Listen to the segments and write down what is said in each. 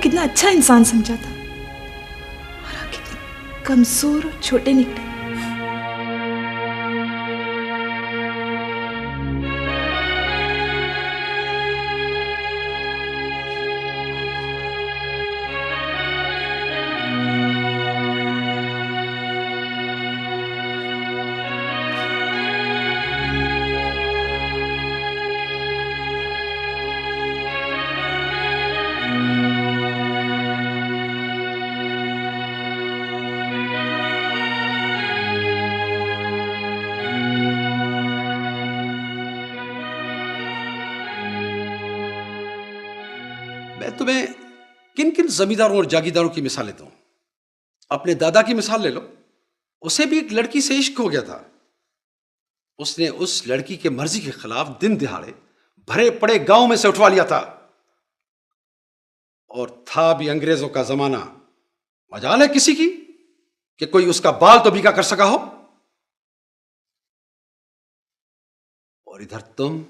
कितना अच्छा इंसान समझा था और आप कितने कमजोर और छोटे निकले। मैं तुम्हें किन किन जमींदारों और जागीरदारों की मिसाल लेता हूं। अपने दादा की मिसाल ले लो। उसे भी एक लड़की से इश्क हो गया था। उसने उस लड़की के मर्जी के खिलाफ दिन दिहाड़े भरे पड़े गांव में से उठवा लिया था। और था भी अंग्रेजों का जमाना। मजाल है किसी की कि कोई उसका बाल तो बीका कर सका हो। और इधर तुम,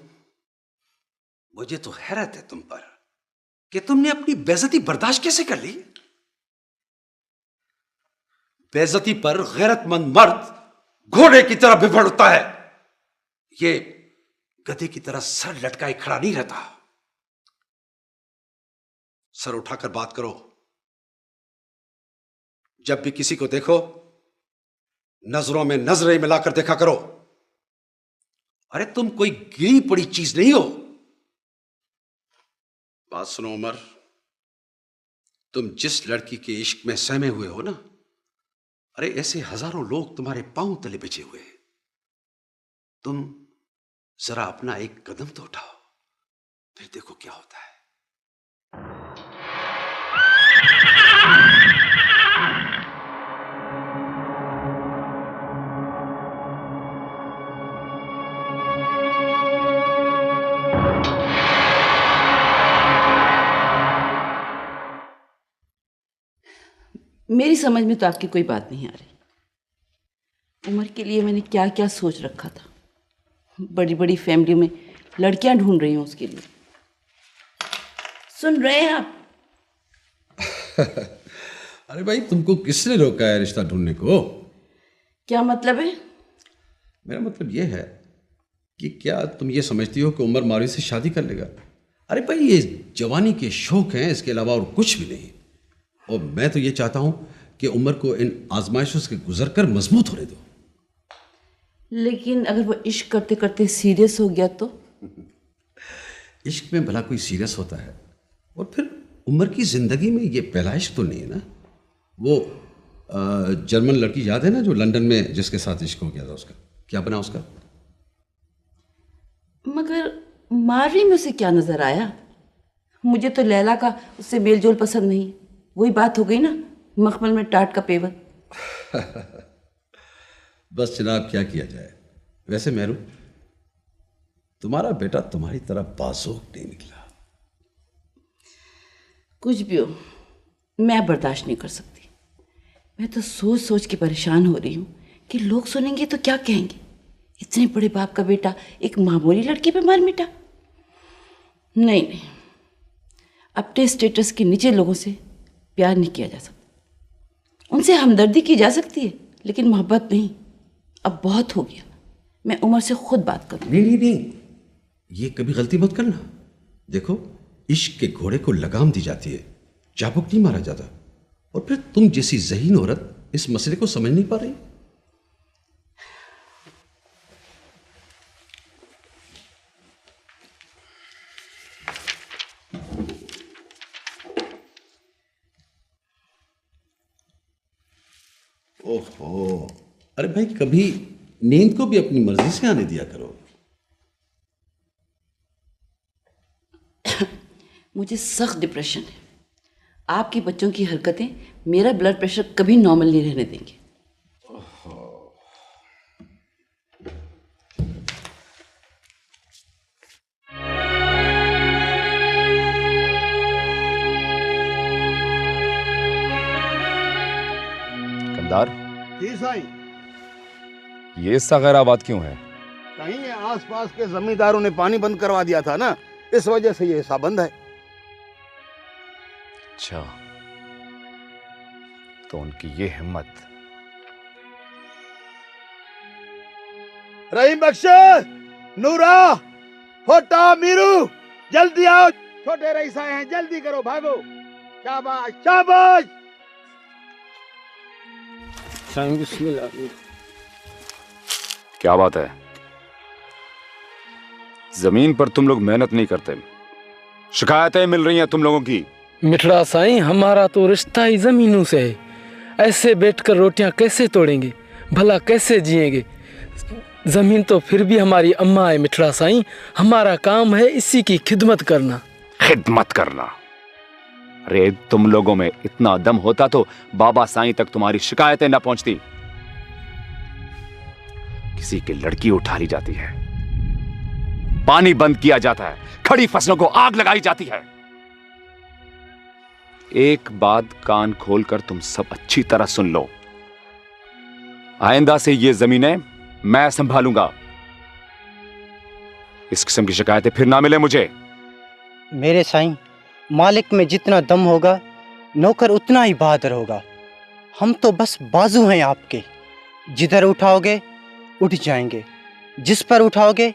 मुझे तो हैरत है तुम पर कि तुमने अपनी बेइज्जती बर्दाश्त कैसे कर ली। बेइज्जती पर गैरतमंद मर्द घोड़े की तरह बिफर उठता है। ये गधे की तरह सर लटकाए खड़ा नहीं रहता। सर उठाकर बात करो। जब भी किसी को देखो नजरों में नजरें मिलाकर देखा करो। अरे तुम कोई गिरी पड़ी चीज नहीं हो। बात सुनो उमर, तुम जिस लड़की के इश्क में सहमे हुए हो ना, अरे ऐसे हजारों लोग तुम्हारे पांव तले बिछे हुए हैं। तुम जरा अपना एक कदम तो उठाओ, फिर देखो क्या होता है। मेरी समझ में तो आपकी कोई बात नहीं आ रही। उमर के लिए मैंने क्या क्या सोच रखा था। बड़ी बड़ी फैमिली में लड़कियां ढूंढ रही हूं उसके लिए। सुन रहे हैं आप? अरे भाई, तुमको किसने रोका है रिश्ता ढूंढने को? क्या मतलब है? मेरा मतलब यह है कि क्या तुम ये समझती हो कि उमर मावी से शादी कर लेगा? अरे भाई, ये जवानी के शौक हैं, इसके अलावा और कुछ भी नहीं। और मैं तो ये चाहता हूं कि उमर को इन आजमाइशों से गुजरकर मजबूत होने दो। लेकिन अगर वो इश्क करते करते सीरियस हो गया तो? इश्क में भला कोई सीरियस होता है? और फिर उमर की जिंदगी में ये पहला इश्क तो नहीं है ना। वो जर्मन लड़की याद है ना, जो लंदन में जिसके साथ इश्क हो गया था, उसका क्या बना उसका? मगर मारवी में उसे क्या नजर आया? मुझे तो लैला का उससे मेल जोल पसंद नहीं। वही बात हो गई ना, मखमल में टाट का पेवर। बस जनाब, क्या किया जाए। वैसे मेहरू, तुम्हारा बेटा तुम्हारी तरह बाज़ोक नहीं निकला। कुछ भी हो, मैं बर्दाश्त नहीं कर सकती। मैं तो सोच सोच के परेशान हो रही हूँ कि लोग सुनेंगे तो क्या कहेंगे। इतने बड़े बाप का बेटा एक मामूली लड़की पे मार मिटा। नहीं नहीं, अपने स्टेटस के नीचे लोगों से प्यार नहीं किया जा सकता। उनसे हमदर्दी की जा सकती है, लेकिन मोहब्बत नहीं। अब बहुत हो गया। मैं उमर से खुद बात करूँ। नहीं नहीं नहीं, ये कभी गलती मत करना। देखो, इश्क के घोड़े को लगाम दी जाती है, चाबुक नहीं मारा जाता। और फिर तुम जैसी ज़हीन औरत इस मसले को समझ नहीं पा रही। ओहो, अरे भाई, कभी नींद को भी अपनी मर्जी से आने दिया करो। मुझे सख्त डिप्रेशन है। आपके बच्चों की हरकतें मेरा ब्लड प्रेशर कभी नॉर्मल नहीं रहने देंगे। कंधार, जी साईं। ये सगैराबाद क्यों है? कहीं ये आसपास के जमींदारों ने पानी बंद करवा दिया था ना, इस वजह से ये हिस्सा बंद है। अच्छा, तो उनकी ये हिम्मत। रहीम बख्श, नूरा, फोटा, मीरू, जल्दी आओ। छोटे रईस आए हैं, जल्दी करो, भागो। शाबाश शाबाश। क्या बात है, जमीन पर तुम लोग मेहनत नहीं करते, शिकायतें मिल रही हैं तुम लोगों की। मिठड़ा साईं, हमारा तो रिश्ता ही जमीनों से है। ऐसे बैठकर रोटियां कैसे तोड़ेंगे, भला कैसे जिएंगे। जमीन तो फिर भी हमारी अम्मा है मिठड़ा साईं, हमारा काम है इसी की खिदमत करना। खिदमत करना? अरे तुम लोगों में इतना दम होता तो बाबा साईं तक तुम्हारी शिकायतें न पहुंचती। किसी की लड़की उठा ली जाती है, पानी बंद किया जाता है, खड़ी फसलों को आग लगाई जाती है। एक बात कान खोलकर तुम सब अच्छी तरह सुन लो, आइंदा से ये जमीनें मैं संभालूंगा। इस किस्म की शिकायतें फिर ना मिले मुझे। मेरे साईं, मालिक में जितना दम होगा नौकर उतना ही बहादुर होगा। हम तो बस बाजू हैं आपके, जिधर उठाओगे उठ जाएंगे, जिस पर उठाओगे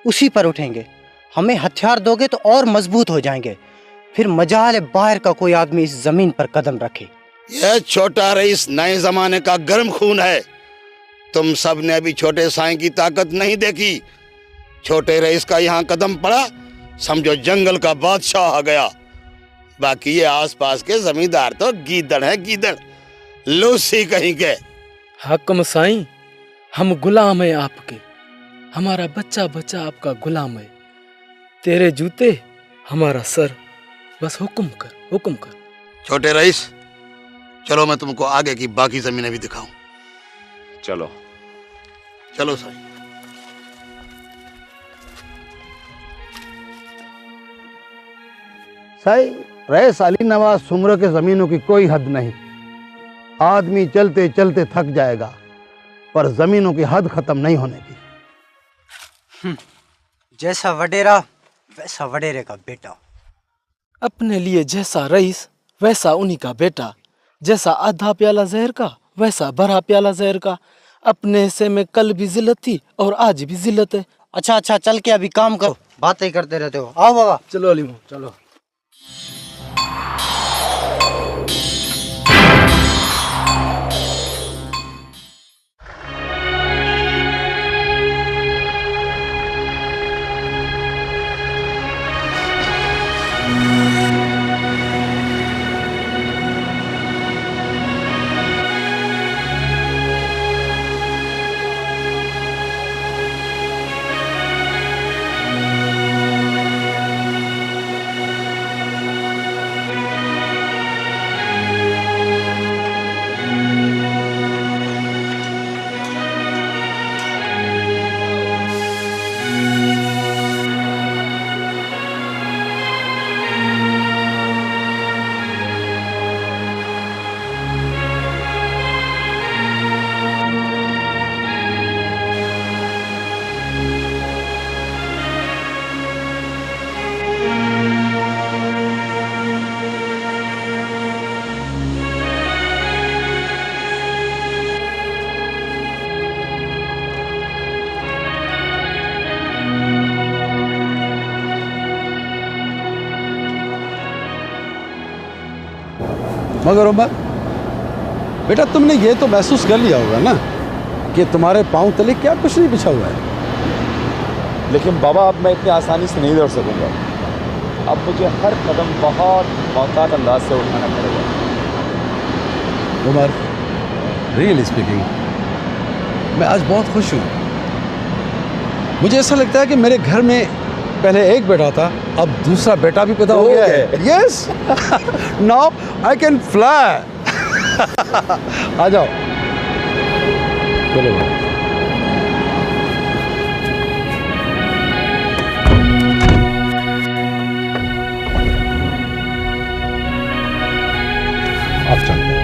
उसी पर उठेंगे। हमें हथियार दोगे तो और मजबूत हो जाएंगे, फिर मजाल है बाहर का कोई आदमी इस जमीन पर कदम रखे। यह छोटा रईस नए जमाने का गर्म खून है। तुम सब ने अभी छोटे साईं की ताकत नहीं देखी। छोटे रईस का यहाँ कदम पड़ा, समझो जंगल का बादशाह आ गया। बाकी ये आसपास के जमींदार तो गीदड़ हैं, गीदड़, लूसी कहीं के। हाकिम साईं, हम गुलाम हैं आपके, हमारा बच्चा बच्चा आपका गुलाम है। तेरे जूते हमारा सर, बस हुक्म कर, हुक्म कर। छोटे रईस, चलो मैं तुमको आगे की बाकी जमीनें भी दिखाऊं। चलो चलो साईं। साईं, रईस अली नवाज सुमरो के जमीनों की कोई हद नहीं। आदमी चलते चलते थक जाएगा, पर जमीनों की हद खत्म नहीं होने की। जैसा वडेरा वैसा वडेरे का बेटा। अपने लिए जैसा रईस वैसा उन्हीं का बेटा, जैसा आधा प्याला जहर का वैसा भरा प्याला जहर का। अपने हिस्से में कल भी जिल्लत थी और आज भी जिल्लत है। अच्छा अच्छा, चल के अभी काम करो, बातें ही करते रहते हो। आओ बाबा। चलो अली मोहम्मद, चलो। मगर उमर बेटा, तुमने ये तो महसूस कर लिया होगा ना कि तुम्हारे पांव तले क्या कुछ नहीं बिछा हुआ है। लेकिन बाबा, अब मैं इतनी आसानी से नहीं दौड़ सकूंगा। अब मुझे हर कदम बहुत मोहतात अंदाज से उठाना पड़ेगा। उमर, रियली स्पीकिंग, मैं आज बहुत खुश हूँ। मुझे ऐसा लगता है कि मेरे घर में पहले एक बेटा था, अब दूसरा बेटा भी पैदा हो गया है। Yes, now I can fly. आ जाओ, चलो भाई। आप चलते हैं।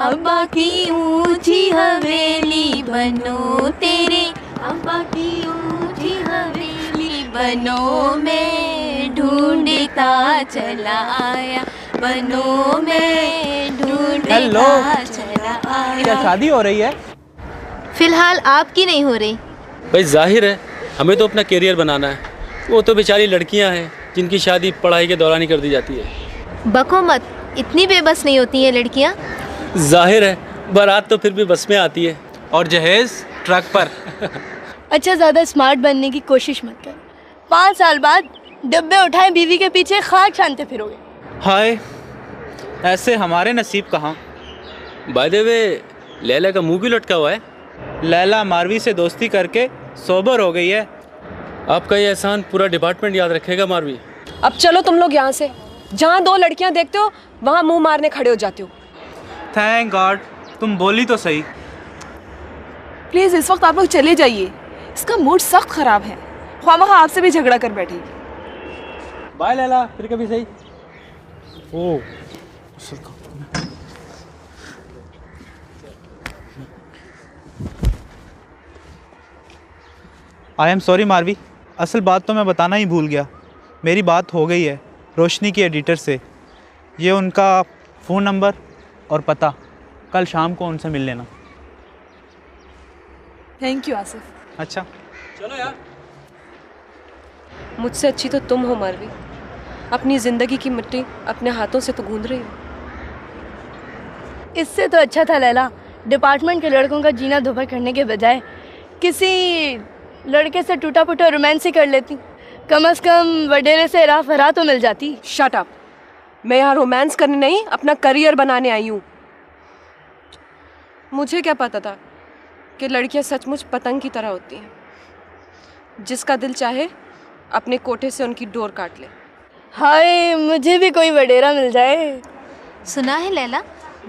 अब्बा की ऊंची हवेली बनो तेरे, अब्बा की ऊंची हवेली बनो में ढूंढता चला आया, बनो में ढूंढता चला आया। क्या शादी हो रही है? फिलहाल आपकी नहीं हो रही। भाई जाहिर है हमें तो अपना करियर बनाना है, वो तो बेचारी लड़कियां हैं जिनकी शादी पढ़ाई के दौरान ही कर दी जाती है। बको मत, इतनी बेबस नहीं होती हैं लड़कियां। जाहिर है बारात तो फिर भी बस में आती है और जहेज ट्रक पर। अच्छा, ज़्यादा स्मार्ट बनने की कोशिश मत कर। 5 साल बाद डब्बे उठाए बीवी के पीछे खाक छानते फिरोगे। हाय, ऐसे हमारे नसीब कहाँ। बाय द वे लैला का मुंह भी लटका हुआ है। लैला मारवी से दोस्ती करके सोबर हो गई है। आपका ये एहसान पूरा डिपार्टमेंट याद रखेगा मारवी। अब चलो तुम लोग यहाँ से, जहाँ 2 लड़कियाँ देखते हो वहाँ मुंह मारने खड़े हो जाते हो। थैंक गॉड, तुम बोली तो सही। प्लीज़ इस वक्त आप लोग चले जाइए, इसका मूड सख्त ख़राब है, ख्वामखा आपसे भी झगड़ा कर बैठेगी। बाय लैला, फिर कभी सही। ओ आई एम सॉरी मारवी, असल बात तो मैं बताना ही भूल गया। मेरी बात हो गई है रोशनी की एडिटर से। ये उनका फ़ोन नंबर और पता, कल शाम को उनसे मिल लेना। Thank you Asif. अच्छा चलो यार। मुझसे अच्छी तो तुम हो मारवी, अपनी ज़िंदगी की मिट्टी अपने हाथों से तो गूंद रही हो। इससे तो अच्छा था लैला, डिपार्टमेंट के लड़कों का जीना धोखा करने के बजाय किसी लड़के से टूटा फूटा रोमांस ही कर लेती। कम से कम वडेरे से राह फरा तो मिल जाती। शट अप, मैं यहाँ रोमांस करने नहीं अपना करियर बनाने आई हूँ। मुझे क्या पता था कि लड़कियाँ सचमुच पतंग की तरह होती हैं, जिसका दिल चाहे अपने कोठे से उनकी डोर काट ले। हाय, मुझे भी कोई वडेरा मिल जाए। सुना है लैला,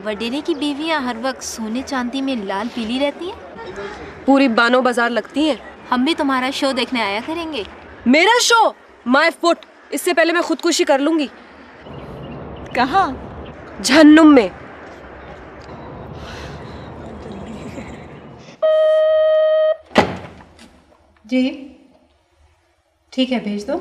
वडेरे की बीवियां हर वक्त सोने चांदी में लाल पीली रहती हैं। पूरी बानो बाजार लगती हैं। हम भी तुम्हारा शो देखने आया करेंगे। मेरा शो? माय फुट, इससे पहले मैं खुदकुशी कर लूंगी। कहाँ? जहन्नुम में। जी ठीक है, भेज दो।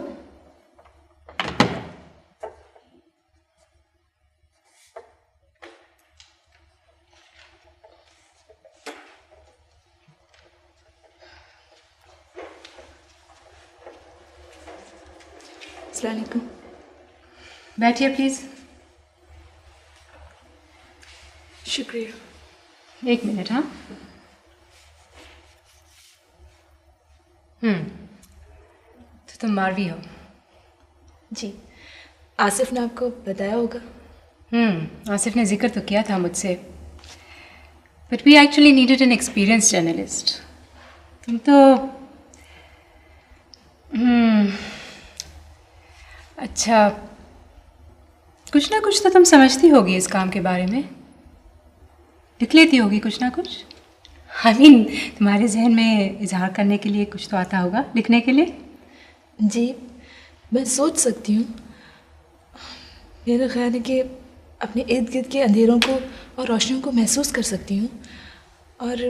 अस्सलाम वालेकुम। बैठिए प्लीज़। शुक्रिया। 1 मिनट। हाँ, तो तुम मारवी हो? जी, आसिफ ने आपको बताया होगा। आसिफ ने जिक्र तो किया था मुझसे, but we actually needed an experience journalist. तुम तो अच्छा, कुछ ना कुछ तो तुम समझती होगी इस काम के बारे में, लिख लेती होगी कुछ ना कुछ। आई मीन, तुम्हारे जहन में इजहार करने के लिए कुछ तो आता होगा लिखने के लिए। जी, मैं सोच सकती हूँ। मेरा ख्याल है कि अपने इर्द गिर्द के अंधेरों को और रोशनियों को महसूस कर सकती हूँ और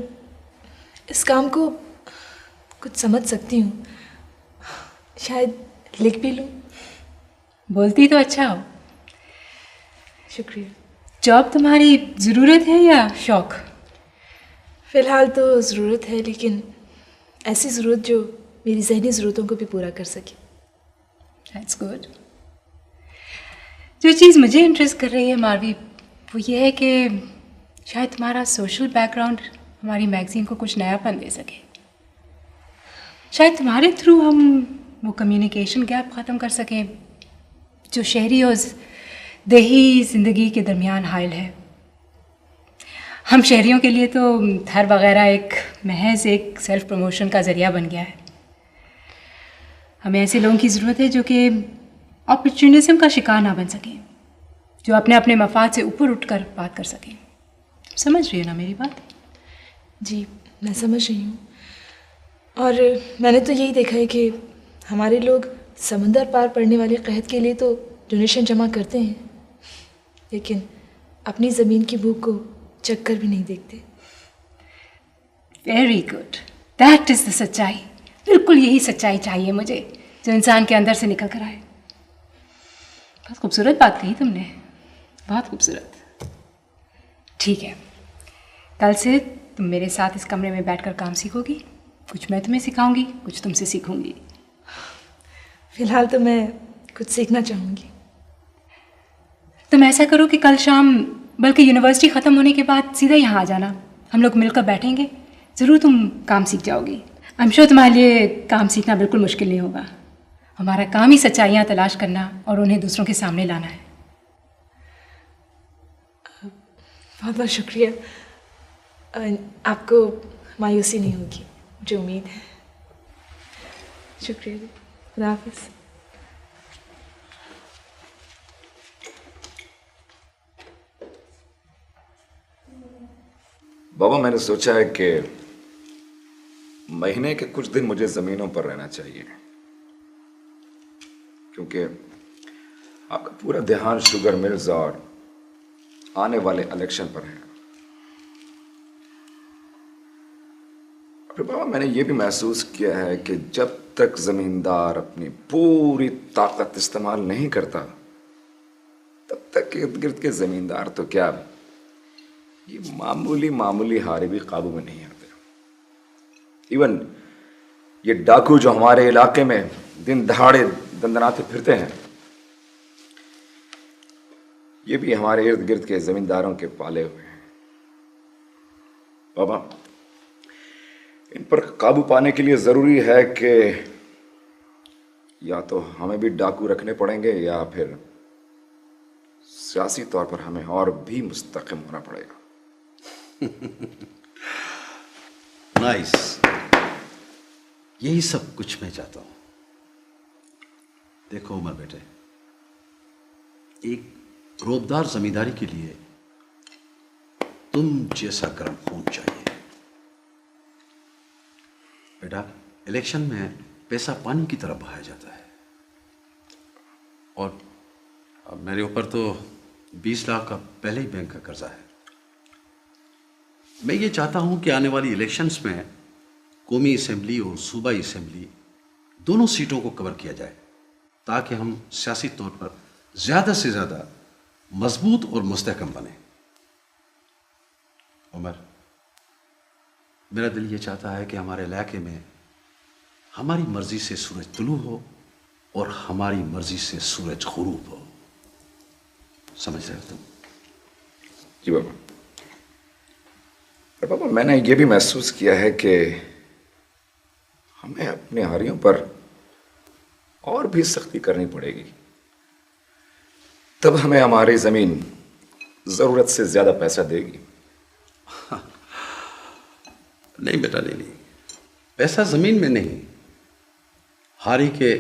इस काम को कुछ समझ सकती हूँ। शायद लिख भी लूँ। बोलती तो अच्छा हो। शुक्रिया। जॉब तुम्हारी ज़रूरत है या शौक़? फ़िलहाल तो ज़रूरत है, लेकिन ऐसी ज़रूरत जो मेरी ज़हनी ज़रूरतों को भी पूरा कर सके। That's good. जो चीज़ मुझे इंटरेस्ट कर रही है मारवी, वो ये है कि शायद तुम्हारा सोशल बैकग्राउंड हमारी मैगज़ीन को कुछ नयापन दे सके। शायद तुम्हारे थ्रू हम वो कम्युनिकेशन गैप ख़त्म कर सकें जो शहरी और देही ज़िंदगी के दरमियान हायल है। हम शहरियों के लिए तो घर वगैरह एक महज एक सेल्फ प्रमोशन का ज़रिया बन गया है। हमें ऐसे लोगों की ज़रूरत है जो कि अपॉर्चुनिज़म का शिकार ना बन सकें, जो अपने अपने मफाद से ऊपर उठकर बात कर सकें। समझ रही हो ना मेरी बात? जी, मैं समझ रही हूँ। और मैंने तो यही देखा है कि हमारे लोग समंदर पार पड़ने वाले कहत के लिए तो डोनेशन जमा करते हैं, लेकिन अपनी ज़मीन की भूख को चक्कर भी नहीं देखते। Very good, that is the सच्चाई। बिल्कुल यही सच्चाई चाहिए मुझे, जो इंसान के अंदर से निकल कर आए। बहुत खूबसूरत बात कही तुमने, बहुत खूबसूरत। ठीक है, कल से तुम मेरे साथ इस कमरे में बैठकर काम सीखोगी। कुछ मैं तुम्हें सिखाऊंगी, कुछ तुमसे सीखूंगी। फिलहाल तो मैं कुछ सीखना चाहूँगी। तुम ऐसा करो कि कल शाम, बल्कि यूनिवर्सिटी ख़त्म होने के बाद सीधा यहाँ आ जाना। हम लोग मिलकर बैठेंगे, ज़रूर तुम काम सीख जाओगी। आई एम श्योर तुम्हारे लिए काम सीखना बिल्कुल मुश्किल नहीं होगा। हमारा काम ही सच्चाइयाँ तलाश करना और उन्हें दूसरों के सामने लाना है। बहुत बहुत शुक्रिया। आपको मायूसी नहीं होगी, मुझे उम्मीद है। शुक्रिया जी, खुदा हाफिज़। बाबा, मैंने सोचा है कि महीने के कुछ दिन मुझे जमीनों पर रहना चाहिए, क्योंकि आपका पूरा ध्यान शुगर मिल्स और आने वाले इलेक्शन पर है। फिर बाबा, मैंने ये भी महसूस किया है कि जब तक जमींदार अपनी पूरी ताकत इस्तेमाल नहीं करता, तब तक इर्द गिर्द के जमींदार तो क्या, ये मामूली मामूली हारे भी काबू में नहीं आते। इवन ये डाकू जो हमारे इलाके में दिन दहाड़े दंदनाते फिरते हैं, ये भी हमारे इर्द गिर्द के जमींदारों के पाले हुए हैं। बाबा, इन पर काबू पाने के लिए जरूरी है कि या तो हमें भी डाकू रखने पड़ेंगे, या फिर सियासी तौर पर हमें और भी मुस्तकिम होना पड़ेगा। नाइस, यही सब कुछ मैं चाहता हूं। देखो उमर बेटे, एक रोबदार जमींदारी के लिए तुम जैसा गर्म खून चाहिए। बेटा, इलेक्शन में पैसा पानी की तरह बहाया जाता है, और अब मेरे ऊपर तो 20 लाख का पहले ही बैंक का कर्जा है। मैं ये चाहता हूं कि आने वाली इलेक्शंस में कौमी असेंबली और सूबाई असेंबली दोनों सीटों को कवर किया जाए, ताकि हम सियासी तौर पर ज़्यादा से ज़्यादा मजबूत और मुस्तहकम बने। उमर, मेरा दिल ये चाहता है कि हमारे इलाके में हमारी मर्जी से सूरज तुलू हो और हमारी मर्जी से सूरज गुरूब हो। समझ रहे हो तुम? जी बाबा। और बाबा, मैंने ये भी महसूस किया है कि हमें अपने हारियों पर और भी सख्ती करनी पड़ेगी, तब हमें हमारी जमीन जरूरत से ज्यादा पैसा देगी। नहीं बेटा, नहीं, पैसा जमीन में नहीं, हारी के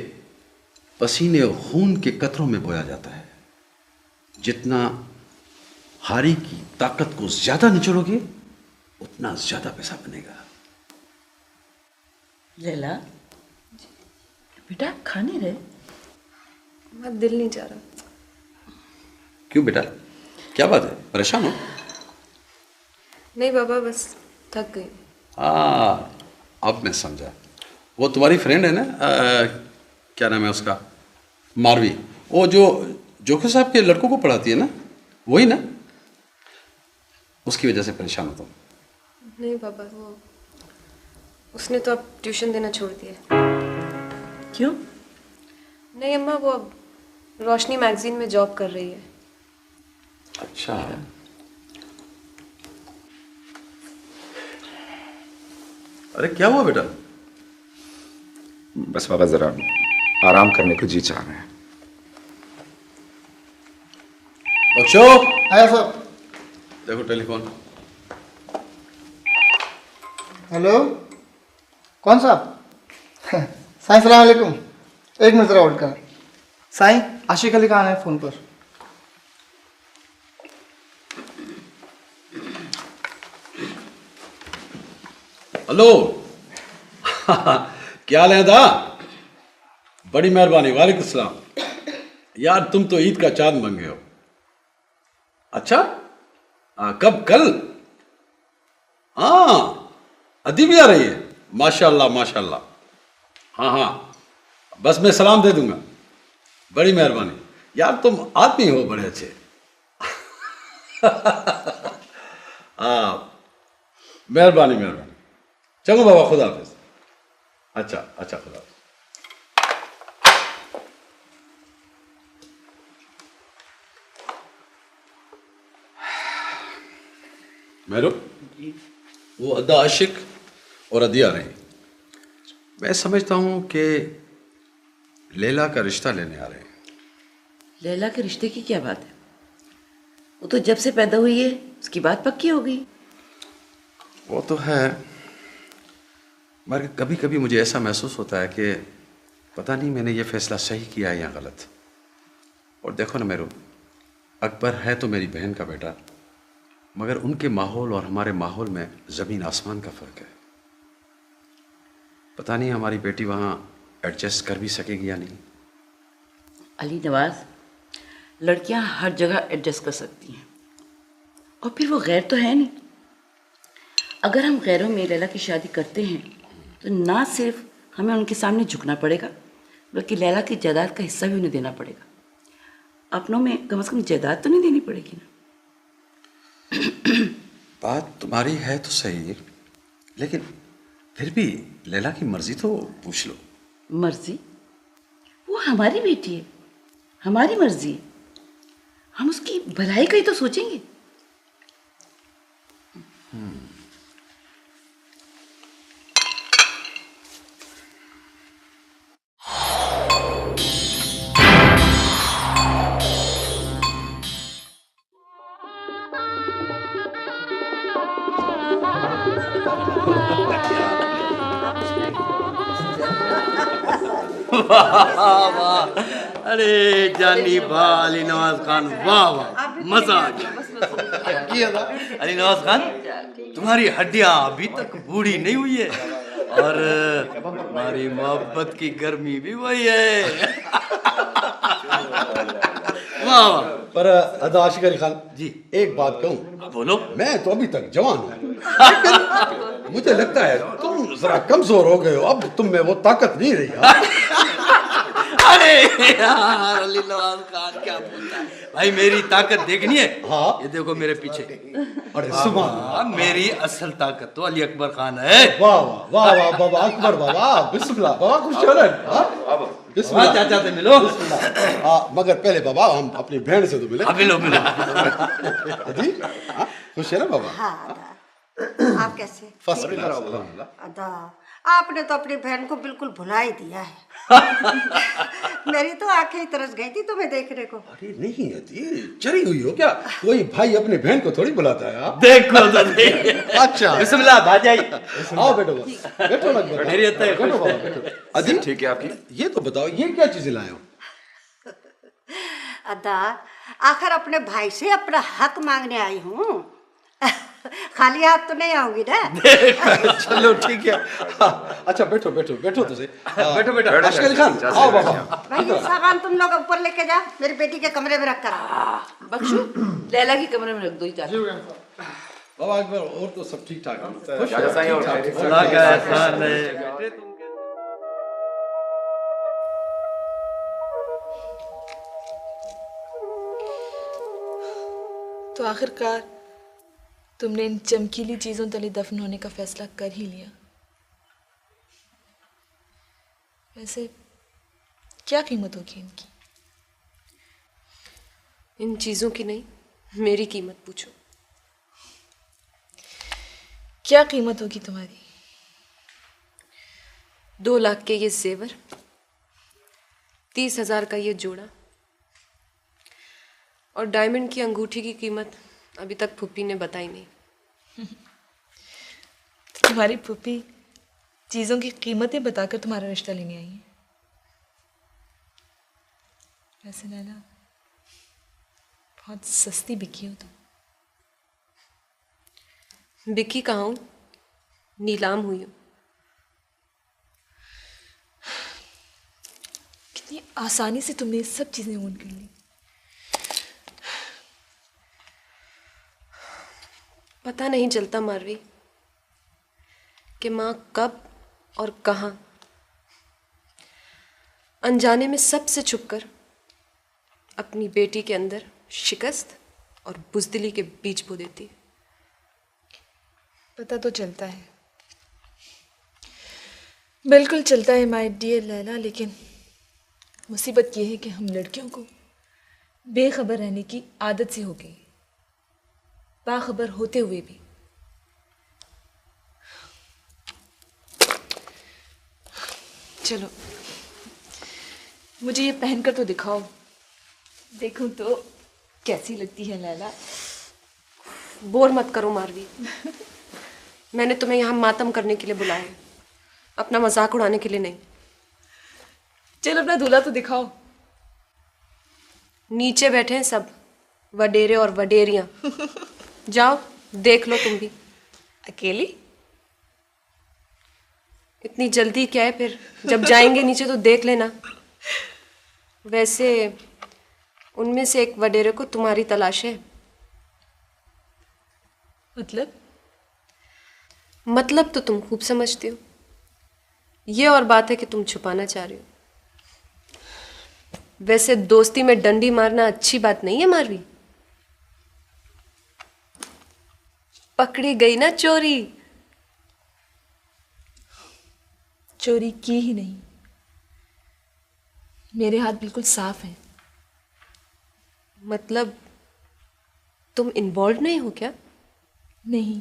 पसीने और खून के कतरों में बोया जाता है। जितना हारी की ताकत को ज्यादा निचोड़ोगे, उतना ज्यादा पैसा बनेगा। लैला, बेटा खा नहीं रहे? मेरा दिल नहीं जा रहा। क्यों बेटा, क्या बात है, परेशान हो? नहीं बाबा, बस थक गई। अब मैं समझा। वो तुम्हारी फ्रेंड है ना, क्या नाम है उसका, मारवी, वो जो जोखे साहब के लड़कों को पढ़ाती है ना, वही ना? उसकी वजह से परेशान हो तुम? नहीं बाबा, वो उसने तो अब ट्यूशन देना छोड़ दिया। क्यों? नहीं अम्मा, वो अब रोशनी मैगजीन में जॉब कर रही है। अच्छा। अरे क्या हुआ बेटा? बस बाबा, जरा आराम करने को जी चाह रहे हैं। बख्शो, आया सर। देखो टेलीफोन। हेलो, कौन साहब? साईं सलाम अलैकुम। एक मिनट जरा होल्ड कर। साईं, आशिक अली खान है फ़ोन पर। हेलो। क्या हाल है दा? बड़ी मेहरबानी। वालेकुम सलाम। यार तुम तो ईद का चांद बन गए हो। अच्छा, कब? कल? हाँ, अदी भी आ रही है। माशाल्लाह माशाल्लाह। हाँ हाँ, बस मैं सलाम दे दूंगा। बड़ी मेहरबानी यार, तुम आदमी हो बड़े अच्छे। हाँ, मेहरबानी मेहरबानी। चलो बाबा, खुदा हाफिज। अच्छा अच्छा, खुदा हाफिज। मेहरो, वो अदा आशिक और अदिया रही। मैं समझता हूँ कि लैला का रिश्ता लेने आ रहे हैं। लैला के रिश्ते की क्या बात है? वो तो जब से पैदा हुई है उसकी बात पक्की हो गई। वो तो है, मगर कभी कभी मुझे ऐसा महसूस होता है कि पता नहीं मैंने ये फैसला सही किया है या गलत। और देखो ना मेहरो, अकबर है तो मेरी बहन का बेटा, मगर उनके माहौल और हमारे माहौल में ज़मीन आसमान का फ़र्क है। पता नहीं हमारी बेटी वहाँ एडजस्ट कर भी सकेगी या नहीं। अली नवाज, लड़कियां हर जगह एडजस्ट कर सकती हैं, और फिर वो गैर तो है नहीं। अगर हम गैरों में लैला की शादी करते हैं तो ना सिर्फ हमें उनके सामने झुकना पड़ेगा, बल्कि लैला की जायदाद का हिस्सा भी उन्हें देना पड़ेगा। अपनों में कम से कम जायदाद तो नहीं देनी पड़ेगी ना। बात तुम्हारी है तो सही, लेकिन फिर भी लैला की मर्जी तो पूछ लो। मर्जी? वो हमारी बेटी है, हमारी मर्जी है। हम उसकी भलाई का ही तो सोचेंगे। वाह वाह, अरे जानी वाह अली नवाज खान, वाह वाह, मजा आ गया। अली नवाज खान, तुम्हारी हड्डियां अभी तक बूढ़ी नहीं हुई है और हमारी मोहब्बत की गर्मी भी वही है। वाह वाह। पर अदा आशिक अली खान जी, एक बात कहूँ? बोलो। मैं तो अभी तक जवान हूँ, लेकिन मुझे लगता है तुम जरा कमजोर हो गए हो। अब तुम में वो ताकत नहीं रही। अरे यार अली नवाज खान क्या बोलता है भाई, मेरी ताकत देखनी है? हाँ, ये देखो मेरे पीछे। अरे सुभान, मेरी असल ताकत तो अली अकबर खान है। वाह वाह वाह वाह बाबा, अकबर बाबा, बिस्मिल्लाह बाबा, खुश बिस्मिल्लाह, चाचा से मिलो। मगर पहले बाबा हम अपनी बहन से तो मिले। मिलो मिलो। जी खुश है ना बाबा? हाँ, आप कैसे? फर्स्ट ठीक क्लास। है। अदा, आपने तो अपनी बहन को बिल्कुल भुला ही दिया है। मेरी तो आंखें ही तरस गई थी तुम्हें देखने को। अरे नहीं अदी, चरी हुई हो क्या? कोई भाई अपने बहन को थोड़ी बुलाता है। देखो तो अच्छा, बिस्मिल्लाह भाजाई। आओ बैठो, बैठो ना, बैठो बाबा, बैठो। अदी ठीक है आपकी? ये तो बताओ, ये क्या चीजें लाए हो? अदा, आखिर अपने भाई से अपना हक मांगने आई हूँ। खाली हाथ तो नहीं आऊंगी ना। चलो ठीक है। अच्छा बैठो बैठो बैठो तो सही। बैठो बैठो। आशिक अली खान आओ बाबा। भाई ये सामान तुम लोग ऊपर लेके जा, मेरी बेटी के कमरे में रख कर। बख्शू, लैला के कमरे में रख दो। बाबा अकबर, और तो सब ठीक ठाक है? अल्लाह का एहसान है। तो आखिरकार तुमने इन चमकीली चीज़ों तले दफन होने का फैसला कर ही लिया। वैसे क्या कीमत होगी इनकी? इन चीज़ों की नहीं, मेरी कीमत पूछो। क्या कीमत होगी तुम्हारी? 2 लाख के ये जेवर, 30,000 का ये जोड़ा, और डायमंड की अंगूठी की कीमत अभी तक फूफी ने बताई नहीं। तो तुम्हारी फूफी चीज़ों की कीमतें बताकर तुम्हारा रिश्ता लेने आई है। वैसे लैला, बहुत सस्ती बिकी हो तुम। बिकी कहाँ हूँ, नीलाम हुई हूँ। कितनी आसानी से तुमने ये सब चीज़ें ओन कर ली। पता नहीं चलता मारवी, कि माँ कब और कहाँ अनजाने में सबसे छुपकर अपनी बेटी के अंदर शिकस्त और बुज़दिली के बीज बो देती है। पता तो चलता है, बिल्कुल चलता है माय डियर लैला, लेकिन मुसीबत ये है कि हम लड़कियों को बेखबर रहने की आदत सी हो गई, बाखबर होते हुए भी। चलो मुझे ये पहनकर तो दिखाओ, देखूं तो कैसी लगती है लैला। बोर मत करो मारवी। मैंने तुम्हें यहाँ मातम करने के लिए बुलाया है, अपना मजाक उड़ाने के लिए नहीं। चलो अपना दूल्हा तो दिखाओ। नीचे बैठे हैं सब वडेरे और वडेरियां। जाओ देख लो तुम भी। अकेली? इतनी जल्दी क्या है फिर, जब जाएंगे नीचे तो देख लेना। वैसे उनमें से एक वडेरे को तुम्हारी तलाश है। मतलब तो तुम खूब समझती हो, ये और बात है कि तुम छुपाना चाह रही हो। वैसे दोस्ती में डंडी मारना अच्छी बात नहीं है मारवी। पकड़ी गई ना चोरी। चोरी की ही नहीं, मेरे हाथ बिल्कुल साफ हैं। मतलब तुम इन्वॉल्व नहीं हो क्या? नहीं,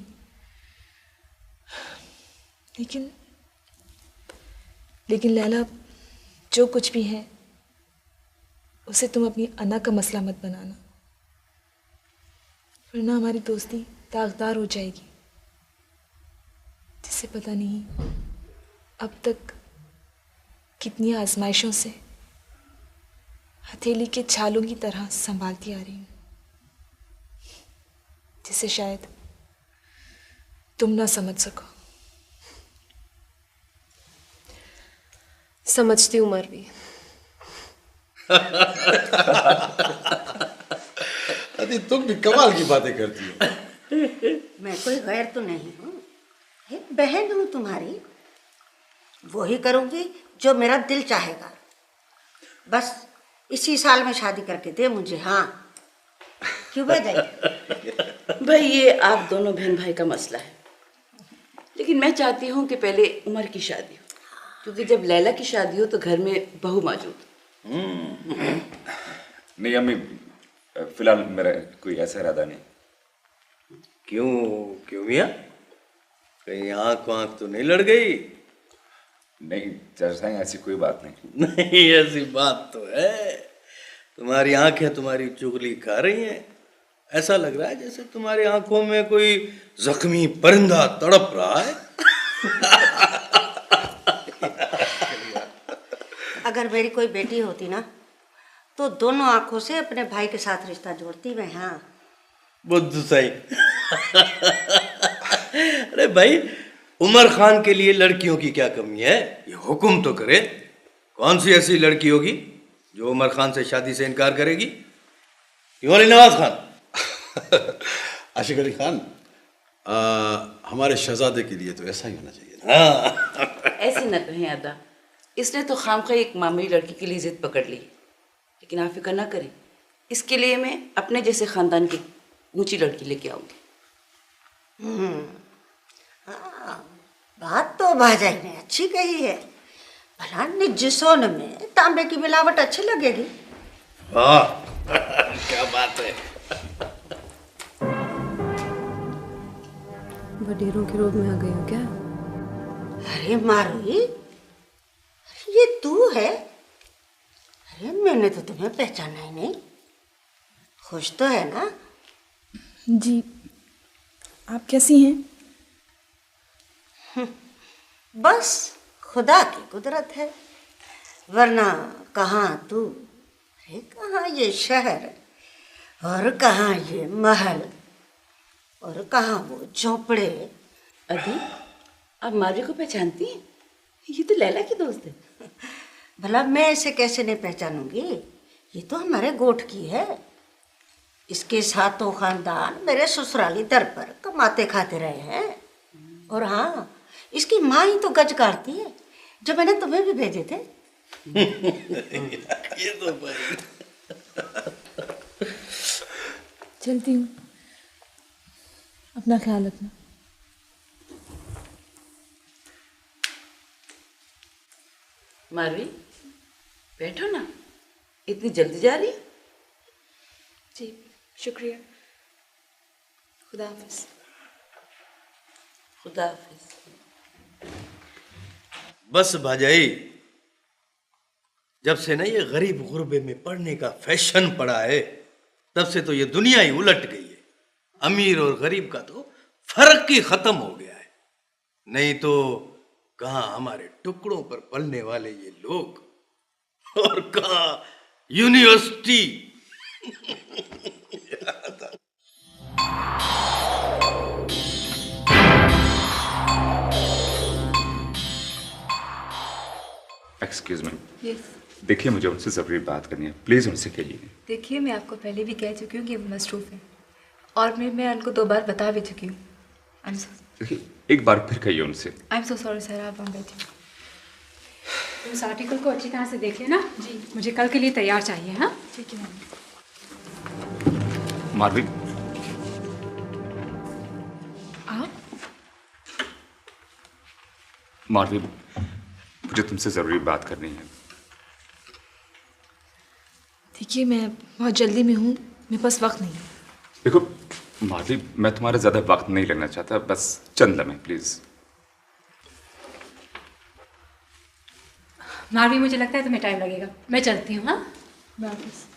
लेकिन लैला, जो कुछ भी है उसे तुम अपनी अना का मसला मत बनाना, वरना हमारी दोस्ती दागदार हो जाएगी, जिससे पता नहीं अब तक कितनी आजमाइशों से हथेली के छालों की तरह संभालती आ रही हूँ, जिसे शायद तुम ना समझ सको। समझती हूँ मारवी। अरे तुम भी कमाल की बातें करती हो। मैं कोई गैर तो नहीं हूँ, एक बहन हूँ तुम्हारी। वही करूँगी जो मेरा दिल चाहेगा। बस इसी साल में शादी करके दे मुझे। हाँ, क्यों भाई? भाई ये आप दोनों बहन भाई का मसला है, लेकिन मैं चाहती हूँ कि पहले उमर की शादी हो, क्योंकि जब लैला की शादी हो तो घर में बहू मौजूद। नहीं अम्मी, फिलहाल मेरा कोई ऐसा इरादा नहीं। क्यों मियाँ, कहीं आँख तो नहीं लड़ गई? नहीं चाचा, ऐसी कोई बात नहीं। नहीं ऐसी बात तो है, तुम्हारी आंखें तुम्हारी चुगली खा रही हैं। ऐसा लग रहा है जैसे तुम्हारी आंखों में कोई जख्मी परिंदा तड़प रहा है। अगर मेरी कोई बेटी होती ना तो दोनों आंखों से अपने भाई के साथ रिश्ता जोड़ती मैं। हाँ बुद्धू सही। अरे भाई, उमर खान के लिए लड़कियों की क्या कमी है, ये हुक्म तो करे। कौन सी ऐसी लड़की होगी जो उमर खान से शादी से इनकार करेगी? क्यों अली नवाज खान? आशिक अली खान, हमारे शहजादे के लिए तो ऐसा ही होना चाहिए। हाँ। ऐसे न कहें अदा, इसने तो खामखा एक मामूली लड़की के लिए जिद पकड़ ली, लेकिन आप फिक्र ना करें, इसके लिए मैं अपने जैसे खानदान की ऊंची लड़की लेके आऊंगी। बात तो भाजाई ने अच्छी कही है। भला निज सोन में तांबे की मिलावट अच्छी लगेगी। वाह क्या बात है। वडेरों के रोग में आ गई हो क्या? अरे मारुई, ये तू है? अरे मैंने तो तुम्हें पहचाना ही नहीं। खुश तो है ना? जी, आप कैसी हैं? बस खुदा की कुदरत है, वरना कहाँ तू, अरे कहाँ ये शहर, और कहाँ ये महल, और कहाँ वो झोपड़े। अदी, आप मारी को पहचानती हैं? ये तो लैला की दोस्त है। भला मैं इसे कैसे नहीं पहचानूंगी, ये तो हमारे गोठ की है। इसके सातों खानदान मेरे ससुराली दर पर कमाते खाते रहे हैं। और हाँ, इसकी माँ ही तो गज काटती है, जो मैंने तुम्हें भी भेजे थे। ये तो भाई चलती हूँ, अपना ख्याल रखना। मारवी, बैठो ना, इतनी जल्दी जा रही? जी शुक्रिया, खुदा हाफिज। खुदा हाफिज। बस भाजाई, जब से ना ये गरीब गुरबे में पढ़ने का फैशन पड़ा है, तब से तो ये दुनिया ही उलट गई है। अमीर और गरीब का तो फर्क ही खत्म हो गया है। नहीं तो कहाँ हमारे टुकड़ों पर पलने वाले ये लोग, और कहाँ यूनिवर्सिटी। Excuse me. यस। देखिए, मुझे उनसे ज़रूरी बात करनी है, प्लीज़ उनसे कहिए। देखिए, मैं आपको पहले भी कह चुकी हूँ कि वो मसरूफ़ है, और मैं उनको 2 बार बता भी चुकी हूँ। देखिए, एक बार फिर कहिए उनसे। I am so sorry sir, आप वहाँ बैठिए। उस आर्टिकल को अच्छी तरह से देख लेना जी, मुझे कल के लिए तैयार चाहिए। हाँ ठीक है मैम। मारवी, आप? मारवी, मुझे तुमसे ज़रूरी बात करनी है। देखिए, मैं बहुत जल्दी में हूँ, मेरे पास वक्त नहीं है। देखो मारवी, मैं तुम्हारा ज़्यादा वक्त नहीं लेना चाहता, बस चंद लम्हे प्लीज़। मारवी, मुझे लगता है तुम्हें टाइम लगेगा, मैं चलती हूँ। हाँ वापस।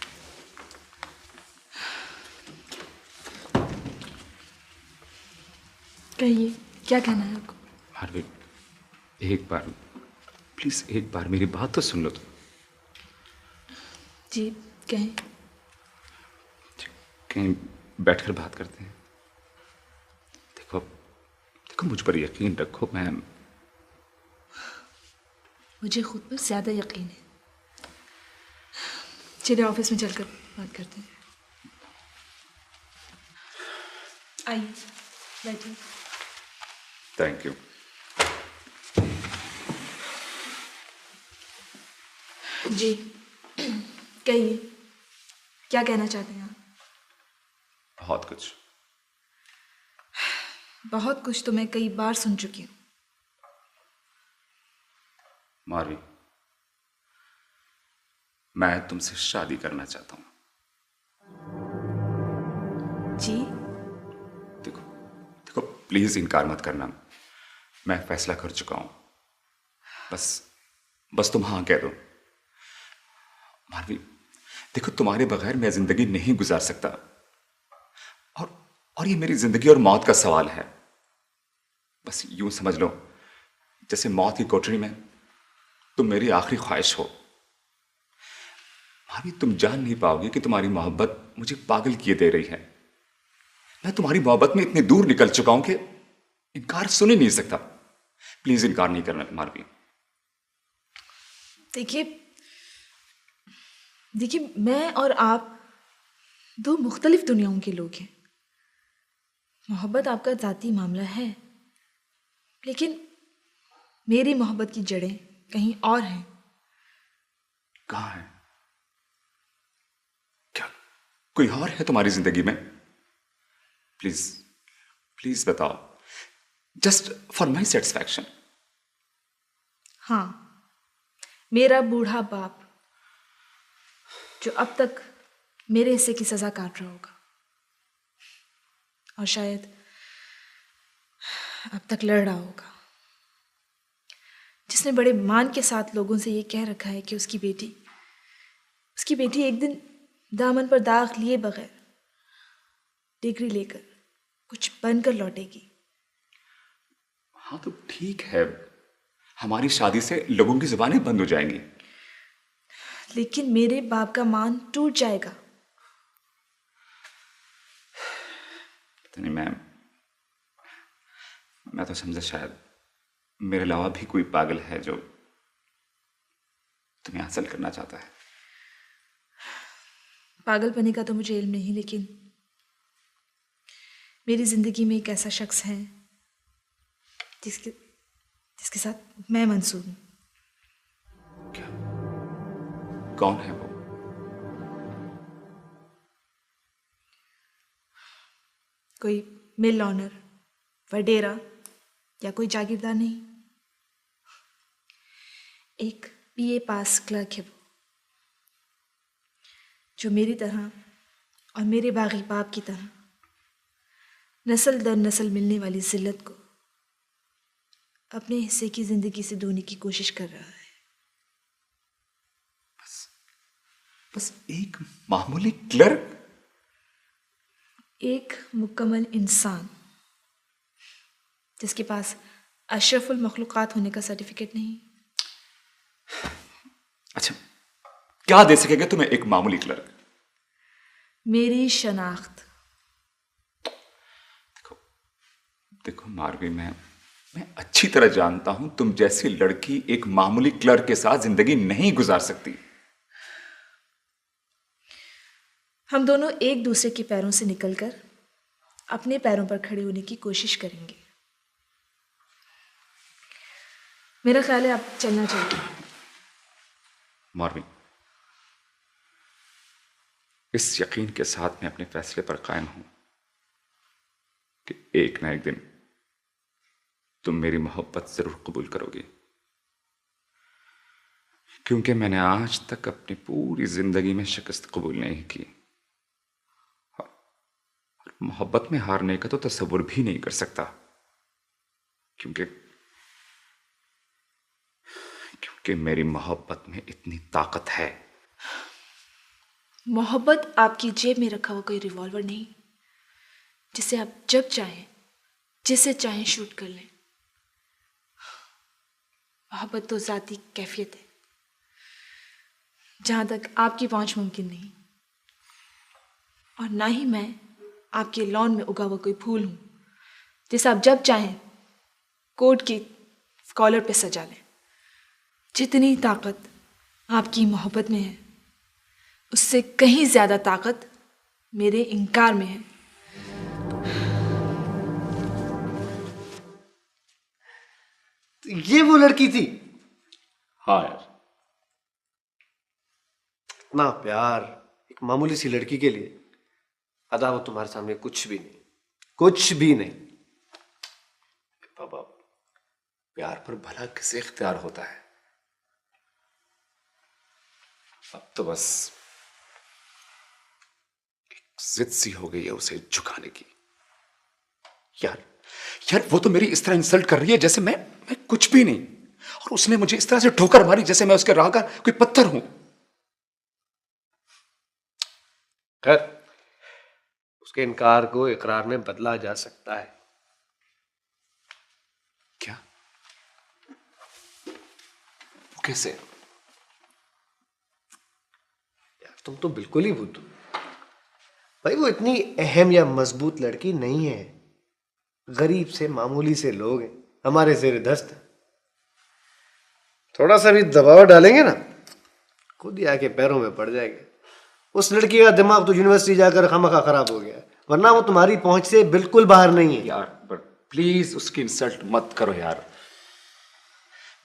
कहिए, क्या कहना है आपको? मारवी, एक बार प्लीज़, एक बार मेरी बात तो सुन लो तुम। जी कहें। कहीं बैठकर बात करते हैं। देखो देखो, मुझ पर यकीन रखो, मैं मुझे खुद पर ज़्यादा यकीन है। चलिए ऑफिस में चलकर बात करते हैं। आइए बैठिए। Thank you. जी कहिए, क्या कहना चाहते हैं आप? बहुत कुछ। बहुत कुछ तो मैं कई बार सुन चुकी हूँ। मारवी, मैं तुमसे शादी करना चाहता हूँ। जी? देखो देखो, प्लीज इनकार मत करना, मैं फैसला कर चुका हूँ। बस तुम हाँ कह दो। मारवी, देखो, तुम्हारे बगैर मैं जिंदगी नहीं गुजार सकता, और ये मेरी जिंदगी और मौत का सवाल है। बस यूं समझ लो, जैसे मौत की कोठरी में तुम मेरी आखिरी ख्वाहिश हो। मारवी, तुम जान नहीं पाओगे कि तुम्हारी मोहब्बत मुझे पागल किए दे रही है। मैं तुम्हारी मोहब्बत में इतनी दूर निकल चुका हूं कि इनकार सुन ही नहीं सकता। प्लीज इनकार नहीं करना मारवी। देखिए, मैं और आप 2 मुख्तलिफ दुनियाओं के लोग हैं। मोहब्बत आपका ज़ाती मामला है, लेकिन मेरी मोहब्बत की जड़ें कहीं और हैं। कहाँ है? क्या कोई और है तुम्हारी जिंदगी में? प्लीज प्लीज बताओ, जस्ट फॉर माई सेटिस्फैक्शन। हाँ, मेरा बूढ़ा बाप, जो अब तक मेरे हिस्से की सजा काट रहा होगा, और शायद अब तक लड़ रहा होगा, जिसने बड़े मान के साथ लोगों से ये कह रखा है कि उसकी बेटी एक दिन दामन पर दाग लिए बगैर डिग्री लेकर कुछ बनकर लौटेगी। हाँ तो ठीक है, हमारी शादी से लोगों की जुबानें बंद हो जाएंगी। लेकिन मेरे बाप का मान टूट जाएगा। नहीं मैं तो समझा शायद मेरे अलावा भी कोई पागल है जो तुम्हें हासिल करना चाहता है। पागलपने का तो मुझे इल्म नहीं, लेकिन मेरी जिंदगी में एक ऐसा शख्स है जिसके साथ मैं मंसूर हूँ। कौन है वो? कोई मिल ऑनर, वडेरा या कोई जागीरदार नहीं। एक बीए पास क्लर्क है वो, जो मेरी तरह और मेरे बागी बाप की तरह नस्ल दर नस्ल मिलने वाली जिल्लत को अपने हिस्से की जिंदगी से धोने की कोशिश कर रहा है। बस एक मामूली क्लर्क, एक मुकम्मल इंसान जिसके पास अशरफुल मखलूक़ात होने का सर्टिफिकेट नहीं। अच्छा, क्या दे सकेगा तुम्हें एक मामूली क्लर्क? मेरी शनाख्त। देखो मारवी, मैं अच्छी तरह जानता हूं तुम जैसी लड़की एक मामूली क्लर्क के साथ जिंदगी नहीं गुजार सकती। हम दोनों एक दूसरे के पैरों से निकलकर अपने पैरों पर खड़े होने की कोशिश करेंगे। मेरा ख्याल है अब चलना चाहिए। मारवी, इस यकीन के साथ मैं अपने फैसले पर कायम हूं कि एक ना एक दिन तुम मेरी मोहब्बत जरूर कबूल करोगे, क्योंकि मैंने आज तक अपनी पूरी जिंदगी में शिकस्त कबूल नहीं की और मोहब्बत में हारने का तो तस्वुर भी नहीं कर सकता, क्योंकि मेरी मोहब्बत में इतनी ताकत है। मोहब्बत आपकी जेब में रखा हुआ कोई रिवॉल्वर नहीं जिसे आप जब चाहें जिसे चाहें शूट कर लें। मोहब्बत तो ज़ाती कैफियत है जहाँ तक आपकी पहुँच मुमकिन नहीं, और ना ही मैं आपके लॉन में उगा हुआ कोई फूल हूँ जिसे आप जब चाहें कोट की कॉलर पे सजा लें। जितनी ताकत आपकी मोहब्बत में है उससे कहीं ज़्यादा ताकत मेरे इनकार में है। ये वो लड़की थी? हाँ यार, इतना प्यार एक मामूली सी लड़की के लिए, अदा वो तुम्हारे सामने कुछ भी नहीं, कुछ भी नहीं। बाबा, प्यार पर भला किसे इख्तियार होता है? अब तो बस एक जिद सी हो गई है उसे झुकाने की। यार वो तो मेरी इस तरह इंसल्ट कर रही है जैसे मैं कुछ भी नहीं, और उसने मुझे इस तरह से ठोकर मारी जैसे मैं उसके राह का कोई पत्थर हूं। खैर, उसके इनकार को इकरार में बदला जा सकता है। क्या? वो कैसे? यार तुम तो बिल्कुल ही बुद्धू भाई। वो इतनी अहम या मजबूत लड़की नहीं है, गरीब से मामूली से लोग हैं, हमारे ज़ेर दस्त। थोड़ा सा भी दबाव डालेंगे ना, खुद ही आके पैरों में पड़ जाएगा। उस लड़की का दिमाग तो यूनिवर्सिटी जाकर खामखा खराब हो गया, वरना वो तुम्हारी पहुंच से बिल्कुल बाहर नहीं है। यार पर प्लीज उसकी इंसल्ट मत करो यार।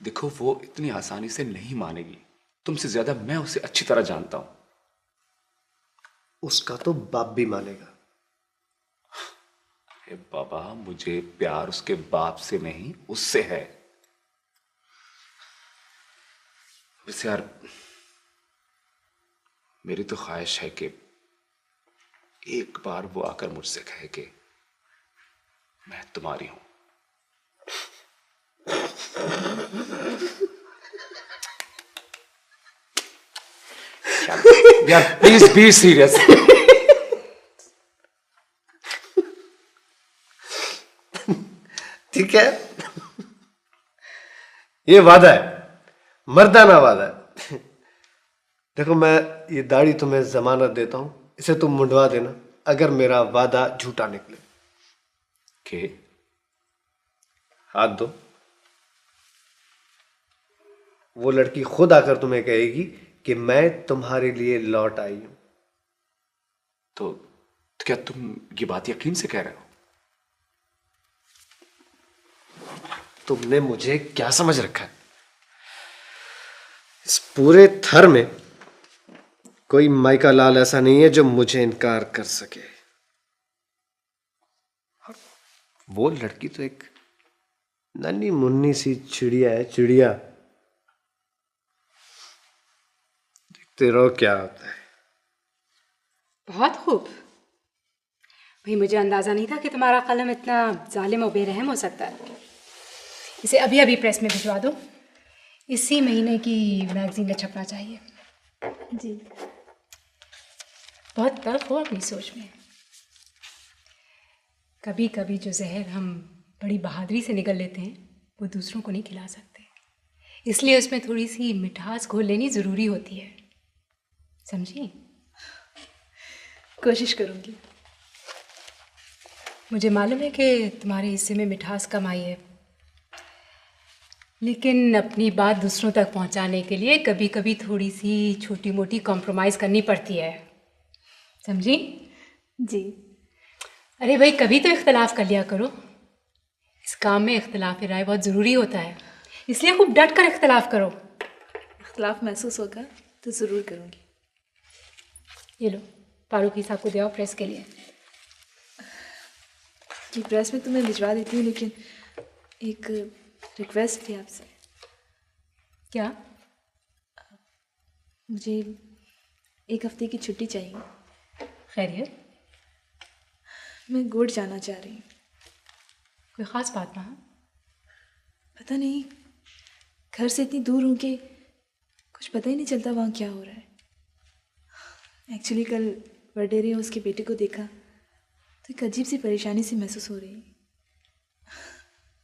देखो, वो इतनी आसानी से नहीं मानेगी। तुमसे ज्यादा मैं उसे अच्छी तरह जानता हूं। उसका तो बाप भी मानेगा। अरे बाबा, मुझे प्यार उसके बाप से नहीं उससे है। वैसे यार, मेरी तो ख्वाहिश है कि एक बार वो आकर मुझसे कहे कि मैं तुम्हारी हूं। यार प्लीज बी सीरियस। ठीक है, ये वादा है, मर्दाना वादा है। देखो, मैं ये दाढ़ी तुम्हें जमानत देता हूं, इसे तुम मुंडवा देना अगर मेरा वादा झूठा निकले। के हाथ दो। वो लड़की खुद आकर तुम्हें कहेगी कि मैं तुम्हारे लिए लौट आई हूं। तो क्या तुम ये बात यकीन से कह रहे हो? तुमने मुझे क्या समझ रखा है? इस पूरे थर में कोई माइका लाल ऐसा नहीं है जो मुझे इनकार कर सके। वो लड़की तो एक नन्ही मुन्नी सी चिड़िया है, चिड़िया। देखते रहो क्या होता है। बहुत खूब। भाई मुझे अंदाज़ा नहीं था कि तुम्हारा कलम इतना जालिम और बेरहम हो सकता है। इसे अभी अभी प्रेस में भिजवा दो। इसी महीने की मैगजीन में छपना चाहिए। जी। बहुत तल्ख हो अपनी सोच में। कभी कभी जो जहर हम बड़ी बहादुरी से निगल लेते हैं वो दूसरों को नहीं खिला सकते, इसलिए उसमें थोड़ी सी मिठास घोल लेनी ज़रूरी होती है, समझी? कोशिश करूँगी। मुझे मालूम है कि तुम्हारे हिस्से में मिठास कम आई है, लेकिन अपनी बात दूसरों तक पहुंचाने के लिए कभी कभी थोड़ी सी छोटी मोटी कॉम्प्रोमाइज़ करनी पड़ती है, समझी? जी। अरे भाई कभी तो इख्तलाफ कर लिया करो। इस काम में इख्तलाफ राय बहुत ज़रूरी होता है, इसलिए खूब डट कर इख्तलाफ करो। इख्तलाफ महसूस होगा तो ज़रूर करूँगी। ये लो फारूकी साहब को दे आओ प्रेस के लिए। जी प्रेस में तो मैं भिजवा देती हूँ, लेकिन एक रिक्वेस्ट थी आपसे। क्या? मुझे एक हफ्ते की छुट्टी चाहिए। खैरियत? मैं गोड जाना चाह रही हूँ। कोई ख़ास बात ना? पता नहीं, घर से इतनी दूर हूँ कि कुछ पता ही नहीं चलता वहाँ क्या हो रहा है। एक्चुअली कल वडेरे उसके बेटे को देखा तो एक अजीब सी परेशानी सी महसूस हो रही है।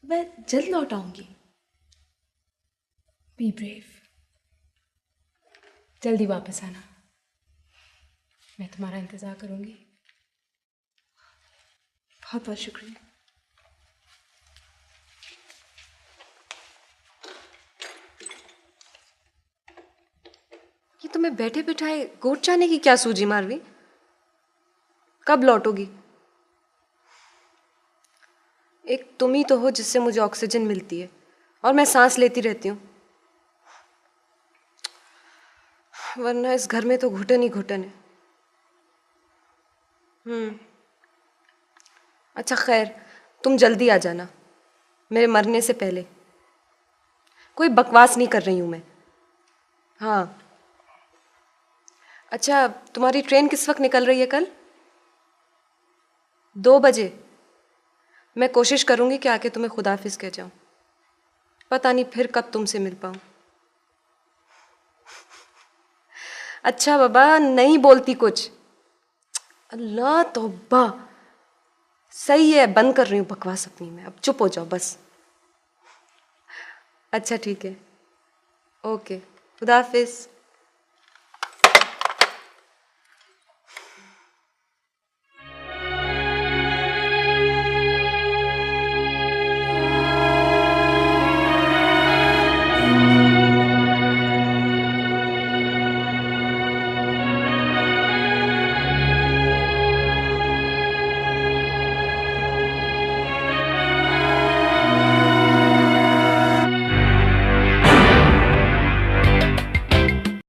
मैं जल्द लौट आऊँगी। बी ब्रेव, जल्दी वापस आना, मैं तुम्हारा इंतज़ार करूँगी। बहुत बहुत शुक्रिया। ये तुम्हें बैठे बिठाए गोट जाने की क्या सूझी मारवी? कब लौटोगी? एक तुम ही तो हो जिससे मुझे ऑक्सीजन मिलती है और मैं सांस लेती रहती हूँ, वरना इस घर में तो घुटन ही घुटन है। अच्छा खैर, तुम जल्दी आ जाना मेरे मरने से पहले। कोई बकवास नहीं कर रही हूँ मैं। हाँ अच्छा, तुम्हारी ट्रेन किस वक्त निकल रही है कल? 2 बजे। मैं कोशिश करूँगी कि आके तुम्हें खुदाफिज कह जाऊँ। पता नहीं फिर कब तुमसे मिल पाऊँ। अच्छा बाबा, नहीं बोलती कुछ। अल्लाह तौबा। सही है, बंद कर रही हूँ बकवास अपनी मैं, अब चुप हो जाओ बस। अच्छा ठीक है, ओके, खुदाफिज।